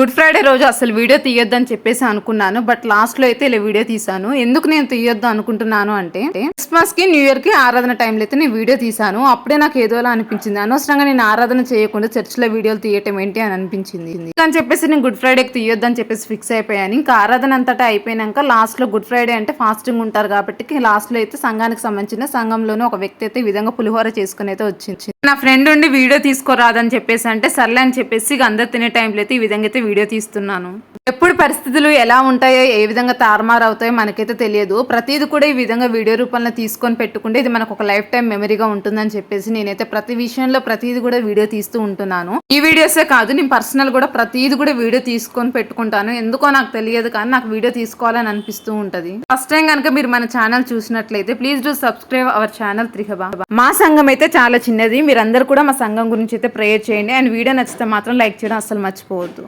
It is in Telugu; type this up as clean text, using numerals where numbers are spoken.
గుడ్ ఫ్రైడే రోజు అసలు వీడియో తీయొద్దని చెప్పేసి అనుకున్నాను. బట్ లాస్ట్లో అయితే ఇలా వీడియో తీసాను. ఎందుకు నేను తీయొద్దు అనుకుంటున్నాను అంటే క్రిస్మస్కి న్యూ ఇయర్కి ఆరాధన టైంలో అయితే నేను వీడియో తీసాను. అప్పుడే నాకు ఏదోలా అనిపించింది. అనవసరంగా నేను ఆరాధన చేయకుండా చర్చిలో వీడియోలు తీయటం ఏంటి అని అనిపించింది. అని చెప్పేసి నేను గుడ్ ఫ్రైడేకి తీయొద్దని చెప్పేసి ఫిక్స్ అయిపోయాను. ఇంకా ఆరాధన అంతటా అయిపోయినాక లాస్ట్లో గుడ్ ఫ్రైడే అంటే ఫాస్టింగ్ ఉంటారు కాబట్టి లాస్ట్లో అయితే సంఘానికి సంబంధించిన సంఘంలోనే ఒక వ్యక్తి అయితే ఈ విధంగా పులిహోర చేసుకుని అయితే వచ్చింది. నా ఫ్రెండ్ ఉండి వీడియో తీసుకోరాదని చెప్పేసి అంటే సర్లే అని చెప్పేసి అందరు తినే టైంలో అయితే ఈ విధంగా అయితే వీడియో తీస్తున్నాను. ఎప్పుడు పరిస్థితులు ఎలా ఉంటాయో ఏ విధంగా తారుమారు అవుతాయో మనకైతే తెలియదు. ప్రతిది కూడా ఈ విధంగా వీడియో రూపంలో తీసుకొని పెట్టుకుంటే ఇది మనకు ఒక లైఫ్ టైం మెమరీగా ఉంటుందని చెప్పేసి నేనైతే ప్రతి విషయంలో ప్రతిది కూడా వీడియో తీస్తూ ఉంటున్నాను. ఈ వీడియోసే కాదు, నేను పర్సనల్ కూడా ప్రతిది కూడా వీడియో తీసుకొని పెట్టుకుంటాను. ఎందుకో నాకు తెలియదు కానీ నాకు వీడియో తీసుకోవాలని అనిపిస్తూ ఉంటది. ఫస్ట్ టైం కనుక మీరు మన ఛానల్ చూసినట్లయితే please do subscribe our channel త్రిహబా. మా సంఘం అయితే చాలా చిన్నది. మీరందరూ కూడా మా సంఘం గురించి అయితే ప్రేయర్ చేయండి. అండ్ వీడియో నచ్చితే మాత్రం లైక్ చేయడం అసలు మర్చిపోవద్దు.